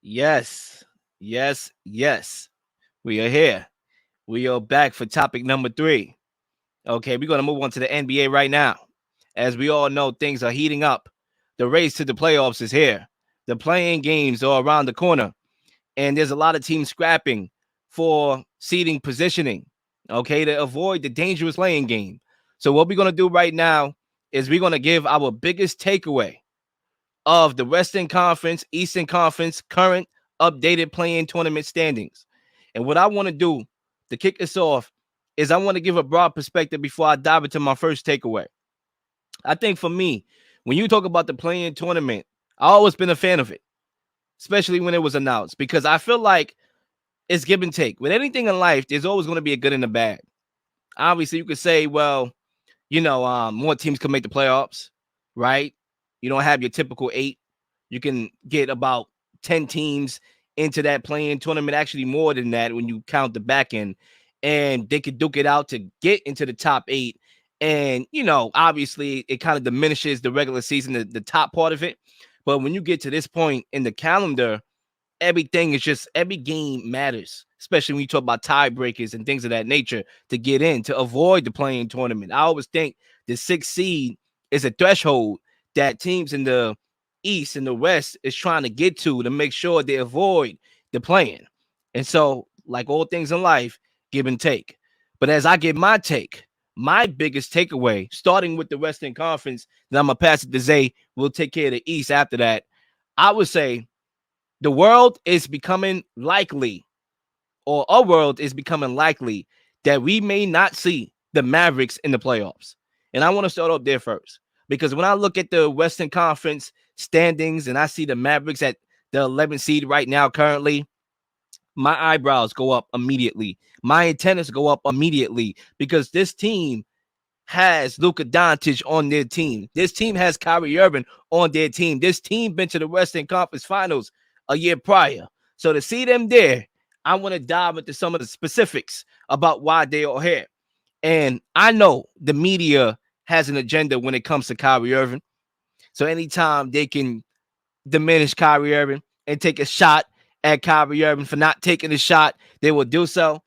Yes, yes. We are here. We are back for topic number 3. Okay, we're going to move on to the NBA right now. As we all know, things are heating up. The race to the playoffs is here. The playing games are around the corner, and there's a lot of teams scrapping for seeding positioning, okay, to avoid the dangerous playing game. So, what we're going to do right now is we're going to give our biggest takeaway of the Western Conference, Eastern Conference, current updated playing tournament standings. And what I want to do to kick this off is I want to give a broad perspective before I dive into my first takeaway. I think for me, when you talk about the playing tournament, I always been a fan of it, especially when it was announced, because I feel like it's give and take. With anything in life, there's always going to be a good and a bad. Obviously, you could say, well, more teams can make the playoffs, right? You don't have your typical 8. You can get about 10 teams into that playing tournament, actually more than that when you count the back end, and they could duke it out to get into the top 8. And, obviously it kind of diminishes the regular season, the top part of it. But when you get to this point in the calendar, everything is just every game matters, especially when you talk about tiebreakers and things of that nature to get in to avoid the playing tournament. I always think the 6th seed is a threshold that teams in the East and the West is trying to get to make sure they avoid the playing. And so, like all things in life, give and take. But as I give my take, my biggest takeaway, starting with the Western Conference, then I'm gonna pass it to Zay. We'll take care of the East after that. I would say the world is becoming likely, or a world is becoming likely, that we may not see the Mavericks in the playoffs. And I want to start off there first, because when I look at the Western Conference standings and I see the Mavericks at the 11th seed right now currently, my eyebrows go up immediately. My antennas go up immediately, because this team has Luka Doncic on their team. This team has Kyrie Irving on their team. This team been to the Western Conference Finals a year prior. So to see them there, I want to dive into some of the specifics about why they are here. And I know the media has an agenda when it comes to Kyrie Irving. So anytime they can diminish Kyrie Irving and take a shot at Kyrie Irving for not taking the shot, they will do so.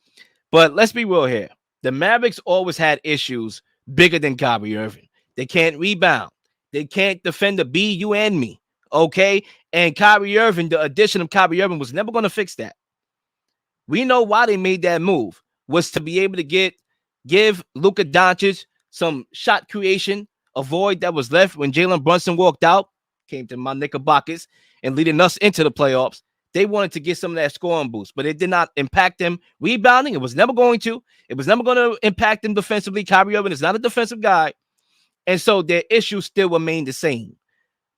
But let's be real here. The Mavericks always had issues bigger than Kyrie Irving. They can't rebound. They can't defend the B, you, and me. Okay? And Kyrie Irving, the addition of Kyrie Irving was never going to fix that. We know why they made that move, was to be able to give Luka Doncic some shot creation, a void that was left when Jalen Brunson walked out, came to my Knickerbockers, and leading us into the playoffs. They wanted to get some of that scoring boost, but it did not impact them rebounding. It was never going to. It was never going to impact them defensively. Kyrie Irving is not a defensive guy, and so their issues still remain the same.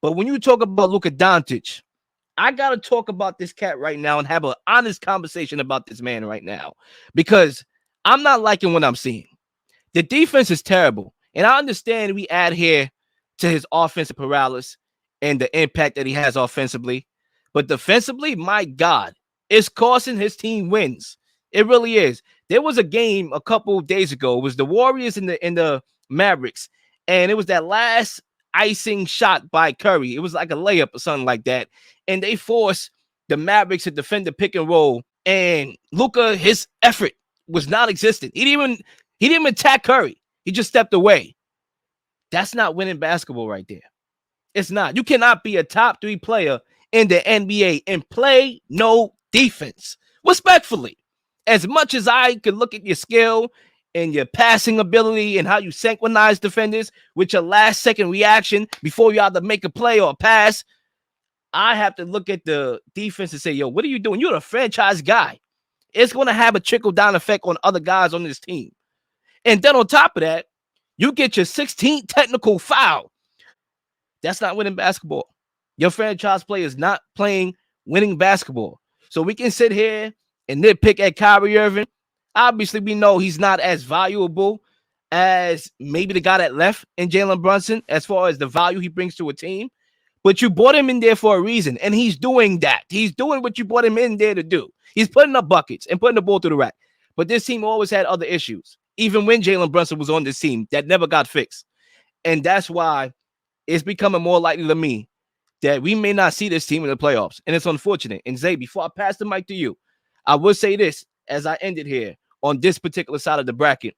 But when you talk about Luka Doncic, I got to talk about this cat right now and have an honest conversation about this man right now, because I'm not liking what I'm seeing. The defense is terrible, and I understand we add here to his offensive paralysis and the impact that he has offensively. But defensively, my God, it's costing his team wins. It really is. There was a game a couple of days ago. It was the Warriors and the Mavericks, and it was that last icing shot by Curry. It was like a layup or something like that, and they forced the Mavericks to defend the pick and roll. And Luka, his effort was non-existent. He didn't even attack Curry. He just stepped away. That's not winning basketball right there. It's not. You cannot be a top 3 player in the NBA and play no defense. Respectfully, as much as I could look at your skill and your passing ability and how you synchronize defenders with your last second reaction before you either make a play or a pass, I have to look at the defense and say, yo, what are you doing? You're a franchise guy. It's going to have a trickle down effect on other guys on this team. And then on top of that, you get your 16th technical foul. That's not winning basketball. Your franchise player is not playing winning basketball. So we can sit here and nitpick at Kyrie Irving. Obviously, we know he's not as valuable as maybe the guy that left in Jalen Brunson as far as the value he brings to a team. But you brought him in there for a reason, and he's doing that. He's doing what you brought him in there to do. He's putting up buckets and putting the ball through the rack. But this team always had other issues, even when Jalen Brunson was on this team, that never got fixed. And that's why it's becoming more likely to me that we may not see this team in the playoffs. And it's unfortunate. And Zay, before I pass the mic to you, I will say this as I ended here on this particular side of the bracket.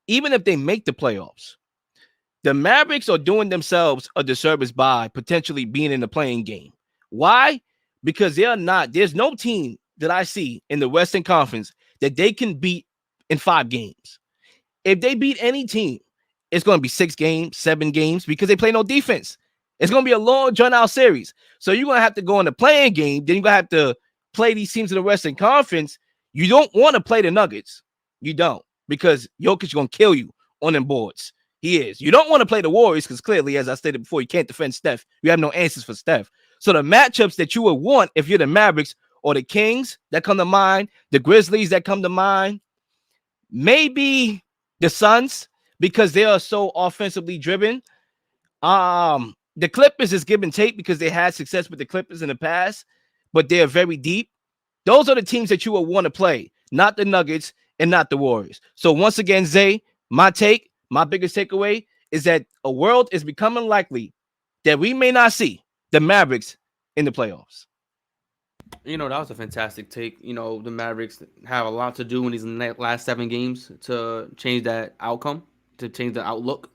Even if they make the playoffs, the Mavericks are doing themselves a disservice by potentially being in the playing game. Why? Because there's no team that I see in the Western Conference that they can beat in 5 games. If they beat any team, it's going to be 6 games, 7 games because they play no defense. It's going to be a long, drawn out series. So you're going to have to go in the playing game. Then you're going to have to play these teams in the Western Conference. You don't want to play the Nuggets. You don't, because Jokic is going to kill you on them boards. He is. You don't want to play the Warriors because clearly, as I stated before, you can't defend Steph. You have no answers for Steph. So the matchups that you would want if you're the Mavericks or the Kings that come to mind, the Grizzlies that come to mind, maybe the Suns because they are so offensively driven. The Clippers is give and take because they had success with the Clippers in the past, but they are very deep. Those are the teams that you will want to play, not the Nuggets and not the Warriors. So once again, Zay, my biggest takeaway is that a world is becoming likely that we may not see the Mavericks in the playoffs. That was a fantastic take. The Mavericks have a lot to do in these last 7 games to change that outcome, to change the outlook.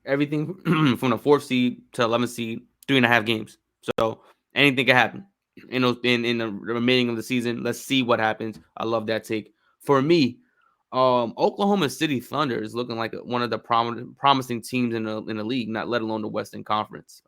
Everything from the 4th seed to 11th seed, 3.5 games. So anything can happen in the remaining of the season. Let's see what happens. I love that take. For me, Oklahoma City Thunder is looking like one of the promising teams in the league, not let alone the Western Conference.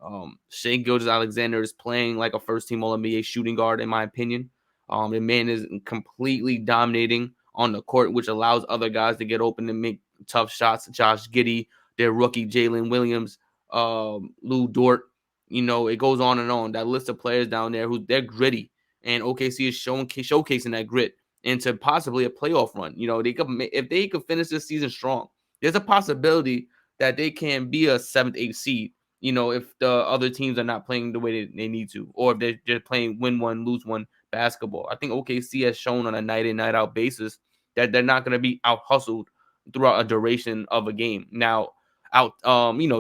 Shai Gilgeous-Alexander is playing like a first-team All-NBA shooting guard, in my opinion. The man is completely dominating on the court, which allows other guys to get open and make tough shots. Josh Giddey, their rookie Jalen Williams, Lou Dort. It goes on and on. That list of players down there they're gritty, and OKC is showcasing that grit into possibly a playoff run. If they could finish this season strong, there's a possibility that they can be a 7th, 8th seed. If the other teams are not playing the way they need to, or if they're just playing win one, lose one basketball. I think OKC has shown on a night in, night out basis that they're not going to be out hustled throughout a duration of a game. Now,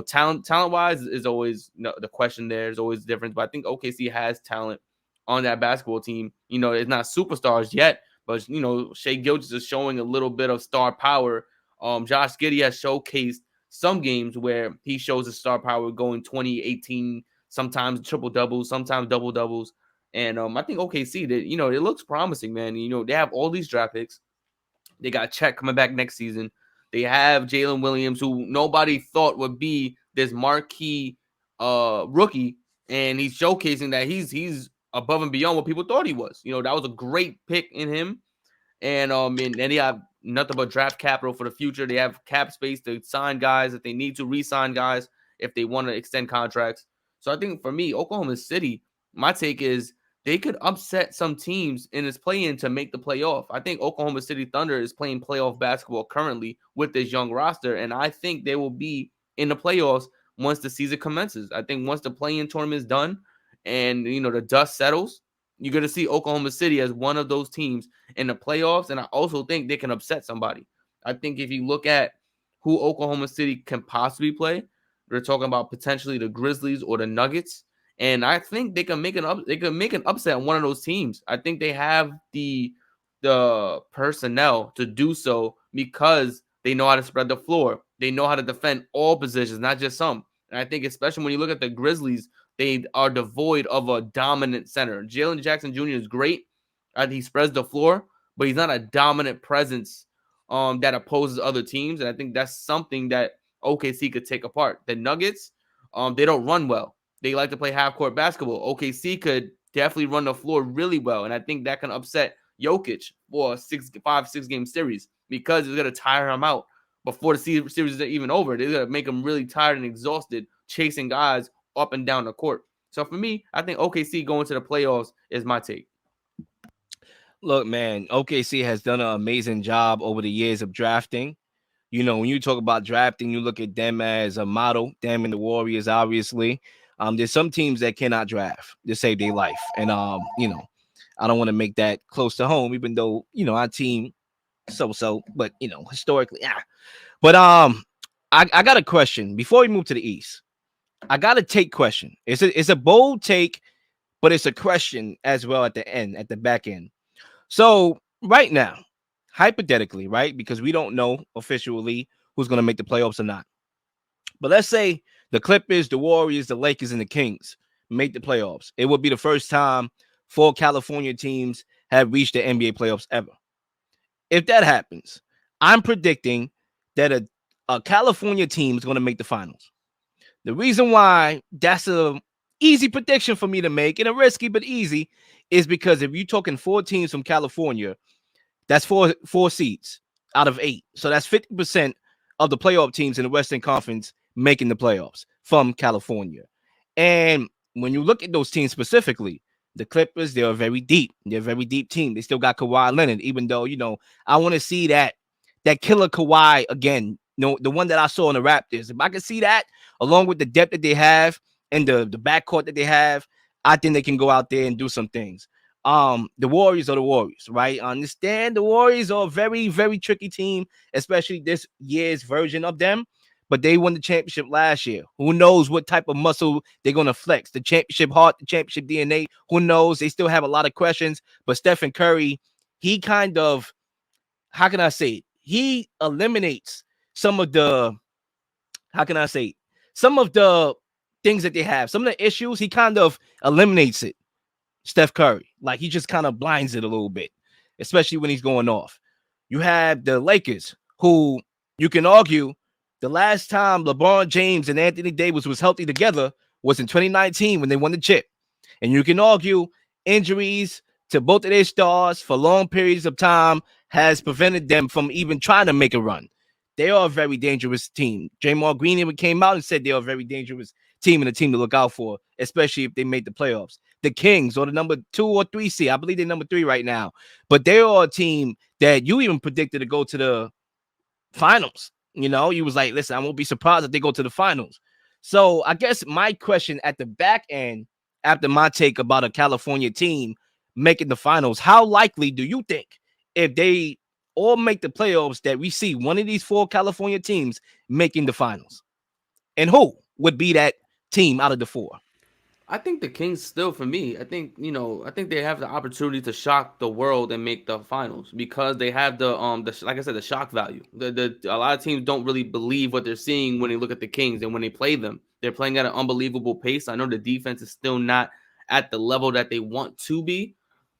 talent wise is always the question. There's always a difference, but I think OKC has talent on that basketball team. It's not superstars yet, but Shai Gilgeous is showing a little bit of star power. Josh Giddey has showcased some games where he shows his star power going 20, 18, sometimes triple doubles, sometimes double doubles. And I think OKC that it looks promising, man. They have all these draft picks. They got Chet coming back next season. They have Jalen Williams, who nobody thought would be this marquee rookie, and he's showcasing that he's above and beyond what people thought he was. That was a great pick in him. And then they have nothing but draft capital for the future. They have cap space to sign guys if they need to, re-sign guys if they want to extend contracts. So I think for me, Oklahoma City, my take is they could upset some teams in this play-in to make the playoff. I think Oklahoma City Thunder is playing playoff basketball currently with this young roster, and I think they will be in the playoffs once the season commences. I think once the play-in tournament is done and the dust settles, you're going to see Oklahoma City as one of those teams in the playoffs, and I also think they can upset somebody. I think if you look at who Oklahoma City can possibly play, we're talking about potentially the Grizzlies or the Nuggets, and I think they can make an upset on one of those teams. I think they have the personnel to do so because they know how to spread the floor. They know how to defend all positions, not just some. And I think especially when you look at the Grizzlies, they are devoid of a dominant center. Jalen Jackson Jr. is great. He spreads the floor, but he's not a dominant presence that opposes other teams. And I think that's something that OKC could take apart. The Nuggets, they don't run well. They like to play half-court basketball. OKC could definitely run the floor really well, and I think that can upset Jokic for a 6-game series because it's going to tire him out before the series is even over. They're going to make him really tired and exhausted chasing guys up and down the court. So for me, I think OKC going to the playoffs is my take. Look, man, OKC has done an amazing job over the years of drafting. When you talk about drafting, you look at them as a model, them and the Warriors, obviously. There's some teams that cannot draft to save their life. And, I don't want to make that close to home, even though, our team so, but, historically, yeah. But I got a question before we move to the East. I got a take question. It's a bold take, but it's a question as well at the end, at the back end. So right now, hypothetically, right, because we don't know officially who's going to make the playoffs or not. But let's say the Clippers, the Warriors, the Lakers, and the Kings make the playoffs. It would be the first time 4 California teams have reached the NBA playoffs ever. If that happens, I'm predicting that a California team is going to make the finals. The reason why that's a easy prediction for me to make and a risky but easy is because if you're talking 4 teams from California, that's four seeds out of 8. So that's 50% of the playoff teams in the Western Conference making the playoffs from California. And when you look at those teams specifically, the Clippers, they're very deep. They're a very deep team. They still got Kawhi Leonard, even though, I want to see that killer Kawhi again. The one that I saw in the Raptors. If I can see that, along with the depth that they have and the backcourt that they have, I think they can go out there and do some things. The Warriors are the Warriors, right? I understand the Warriors are a very, very tricky team, especially this year's version of them. But they won the championship last year. Who knows what type of muscle they're gonna flex? The championship heart, the championship DNA. Who knows? They still have a lot of questions. But Stephen Curry, he kind of, how can I say it? He eliminates some of the, how can I say it? Some of the things that they have, some of the issues. He kind of eliminates it. Steph Curry. Like he just kind of blinds it a little bit, especially when he's going off. You have the Lakers, who you can argue the last time LeBron James and Anthony Davis was healthy together was in 2019 when they won the chip. And you can argue injuries to both of their stars for long periods of time has prevented them from even trying to make a run. They are a very dangerous team. Draymond Green even came out and said they are a very dangerous team and a team to look out for, especially if they make the playoffs. The Kings or the number 2 or 3 seed. I believe they're number 3 right now. But they are a team that you even predicted to go to the finals. You was like, listen, I won't be surprised if they go to the finals. So I guess my question at the back end, after my take about a California team making the finals, how likely do you think if they all make the playoffs that we see one of these 4 California teams making the finals? And who would be that team out of the 4? I think the Kings still for me. I think they have the opportunity to shock the world and make the finals because they have the like I said, the shock value. The a lot of teams don't really believe what they're seeing when they look at the Kings and when they play them. They're playing at an unbelievable pace. I know the defense is still not at the level that they want to be,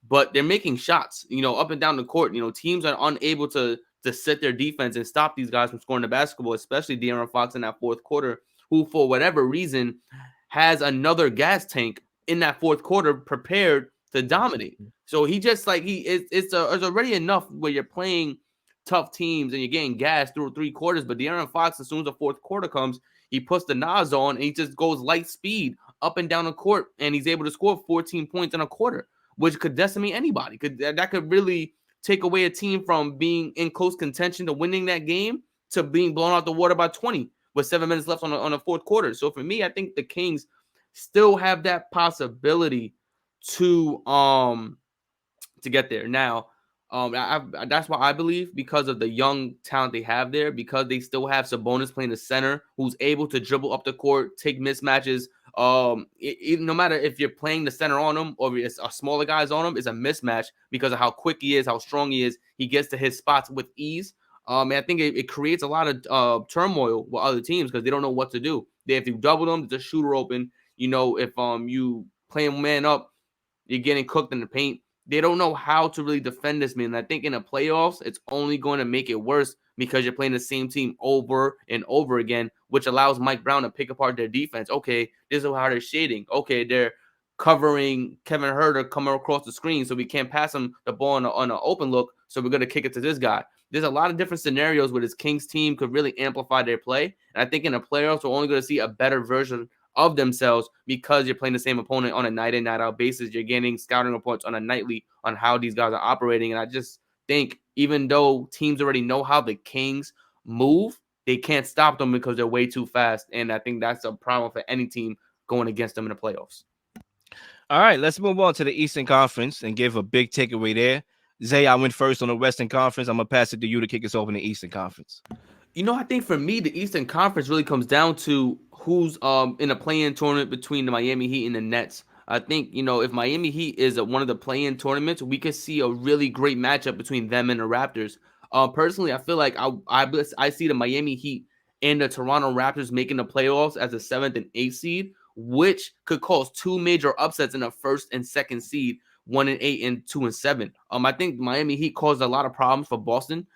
but they're making shots, up and down the court. Teams are unable to set their defense and stop these guys from scoring the basketball, especially De'Aaron Fox in that fourth quarter, who for whatever reason has another gas tank in that fourth quarter prepared to dominate. So he just like it's already enough where you're playing tough teams and you're getting gas through 3 quarters. But De'Aaron Fox, as soon as the fourth quarter comes, he puts the Nas on and he just goes light speed up and down the court, and he's able to score 14 points in a quarter, which could decimate anybody. That could really take away a team from being in close contention to winning that game to being blown out the water by 20 with 7 minutes left on the fourth quarter. So for me, I think the Kings still have that possibility to get there. Now, that's why I believe, because of the young talent they have there, because they still have Sabonis playing the center, who's able to dribble up the court, take mismatches. No matter if you're playing the center on him or it's a smaller guys on him, is a mismatch because of how quick he is, how strong he is. He gets to his spots with ease. And I think it creates a lot of turmoil with other teams because they don't know what to do. They have to double them, there's a shooter open. If you play him man up, you're getting cooked in the paint. They don't know how to really defend this man. And I think in the playoffs, it's only going to make it worse because you're playing the same team over and over again, which allows Mike Brown to pick apart their defense. Okay, this is how they're shading. Okay, they're covering Kevin Huerter coming across the screen, so we can't pass him the ball on an open look, so we're going to kick it to this guy. There's a lot of different scenarios where this Kings team could really amplify their play. And I think in the playoffs, we're only going to see a better version of themselves because you're playing the same opponent on a night in, night out basis. You're getting scouting reports on a nightly on how these guys are operating. And I just think even though teams already know how the Kings move, they can't stop them because they're way too fast. And I think that's a problem for any team going against them in the playoffs. All right, let's move on to the Eastern Conference and give a big takeaway there. Zay, I went first on the Western Conference. I'm going to pass it to you to kick us off in the Eastern Conference. I think for me, the Eastern Conference really comes down to who's in a play-in tournament between the Miami Heat and the Nets. I think if Miami Heat is one of the play-in tournaments, we could see a really great matchup between them and the Raptors. Personally, I feel like I see the Miami Heat and the Toronto Raptors making the playoffs as a seventh and eighth seed, which could cause two major upsets in the first and second seed, 1 and 8 and 2 and 7. I think Miami Heat caused a lot of problems for Boston.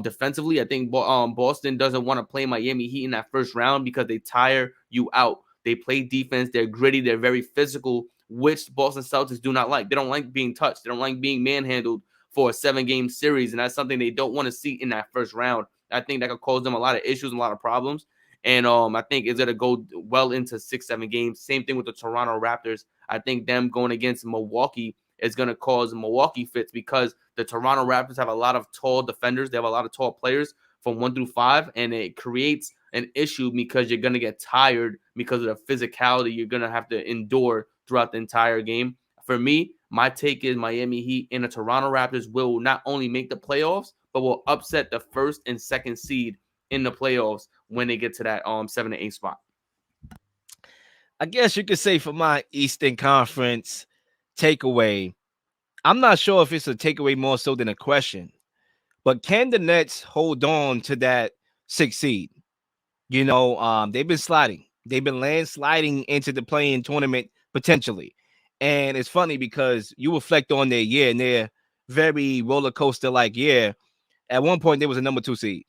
Defensively, I think Boston doesn't want to play Miami Heat in that first round because they tire you out. They play defense. They're gritty. They're very physical, which Boston Celtics do not like. They don't like being touched. They don't like being manhandled for a 7-game series, and that's something they don't want to see in that first round. I think that could cause them a lot of issues and a lot of problems. And I think it's going to go well into 6-7 games. Same thing with the Toronto Raptors. I think them going against Milwaukee is going to cause Milwaukee fits because the Toronto Raptors have a lot of tall defenders. They have a lot of tall players from 1 through 5, and it creates an issue because you're going to get tired because of the physicality you're going to have to endure throughout the entire game. For me, my take is Miami Heat and the Toronto Raptors will not only make the playoffs, but will upset the first and second seed in the playoffs when they get to that 7 to 8 spot. I guess you could say for my Eastern Conference takeaway, I'm not sure if it's a takeaway more so than a question, but can the Nets hold on to that 6th seed? They've been sliding. They've been landsliding into the play-in tournament potentially. And it's funny because you reflect on their year and their very roller coaster like year. At one point, there was a number 2 seed.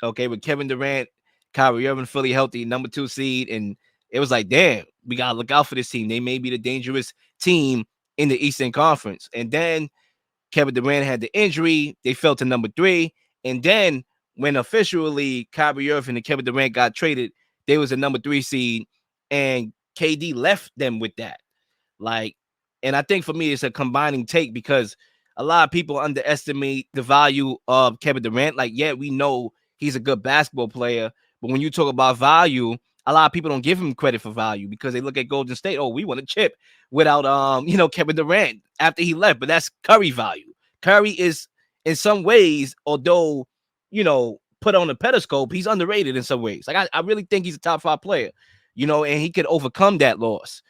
Okay, with Kevin Durant, Kyrie Irving fully healthy, number 2 seed. And it was like, damn, we got to look out for this team. They may be the dangerous team in the Eastern Conference. And then Kevin Durant had the injury. They fell to number 3. And then when officially Kyrie Irving and Kevin Durant got traded, they was a number 3 seed. And KD left them with that. Like, and I think for me, it's a combining take because a lot of people underestimate the value of Kevin Durant. Like, yeah, we know he's a good basketball player, but when you talk about value, a lot of people don't give him credit for value because they look at Golden State. Oh, we want a chip without Kevin Durant after he left, but that's Curry value. Curry is in some ways, although put on a pedestal, he's underrated in some ways. Like I really think he's a top 5 player, and he could overcome that loss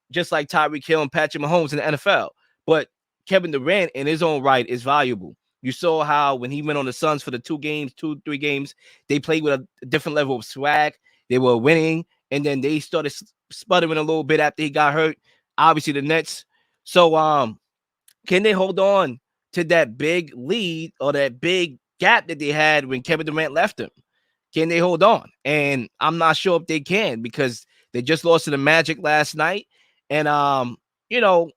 just like Tyreek Hill and Patrick Mahomes in the NFL. But Kevin Durant in his own right is valuable. You saw how when he went on the Suns for the 3 games, they played with a different level of swag. They were winning, and then they started sputtering a little bit after he got hurt. Obviously, the Nets. So, can they hold on to that big lead or that big gap that they had when Kevin Durant left them? Can they hold on? And I'm not sure if they can because they just lost to the Magic last night. And you know,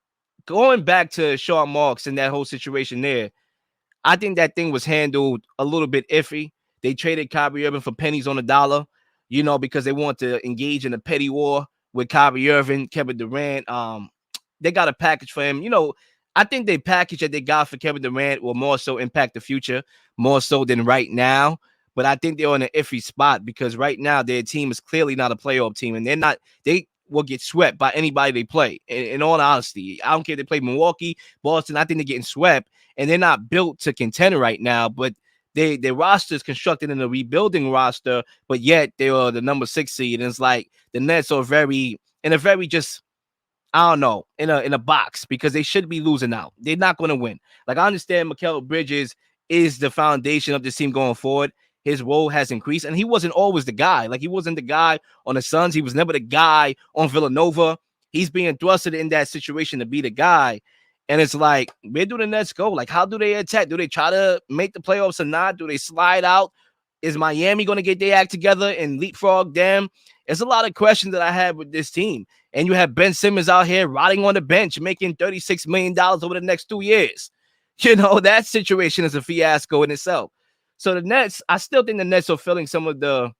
going back to Sean Marks and that whole situation there, I think that thing was handled a little bit iffy. They traded Kyrie Irving for pennies on the dollar, because they want to engage in a petty war with Kyrie Irving, Kevin Durant. They got a package for him. I think the package that they got for Kevin Durant will more so impact the future, more so than right now. But I think they're in an iffy spot because right now their team is clearly not a playoff team, and they will get swept by anybody they play. In all honesty, I don't care if they play Milwaukee, Boston. I think they're getting swept, and they're not built to contend right now. But their roster is constructed in a rebuilding roster, but yet they are the number 6 seed. And it's like the Nets are very just, I don't know, in a box because they should be losing out. They're not going to win. Like, I understand Mikal Bridges is the foundation of this team going forward. His role has increased, and he wasn't always the guy. Like, he wasn't the guy on the Suns. He was never the guy on Villanova. He's being thrusted in that situation to be the guy. And it's like, where do the Nets go? Like, how do they attack? Do they try to make the playoffs or not? Do they slide out? Is Miami going to get their act together and leapfrog them? There's a lot of questions that I have with this team. And you have Ben Simmons out here rotting on the bench, making $36 million over the next 2 years. That situation is a fiasco in itself. So the Nets, I still think the Nets are feeling some of the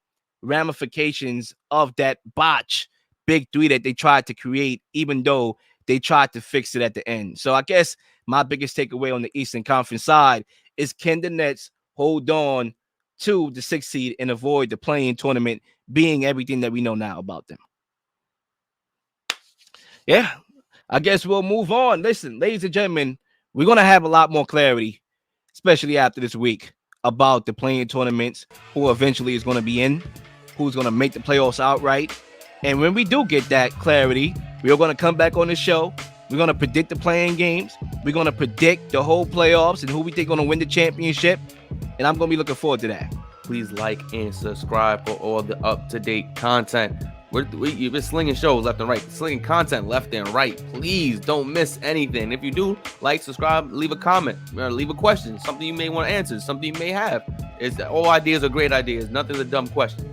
ramifications of that botch big 3 that they tried to create, even though they tried to fix it at the end. So I guess my biggest takeaway on the Eastern Conference side is, can the Nets hold on to the 6th seed and avoid the play-in tournament being everything that we know now about them? Yeah, I guess we'll move on. Listen, ladies and gentlemen, we're going to have a lot more clarity, especially after this week. about the playing tournaments, who eventually is going to be in, who's going to make the playoffs outright. And when we do get that clarity, we are going to come back on the show. We're going to predict the playing games. We're going to predict the whole playoffs and who we think going to win the championship. And I'm going to be looking forward to that. Please like and subscribe for all the up-to-date content. You've been slinging shows left and right, slinging content left and right. Please don't miss anything. If you do, like, subscribe, leave a comment, leave a question, something you may want to answer, something you may have. All ideas are great ideas. Nothing's a dumb question.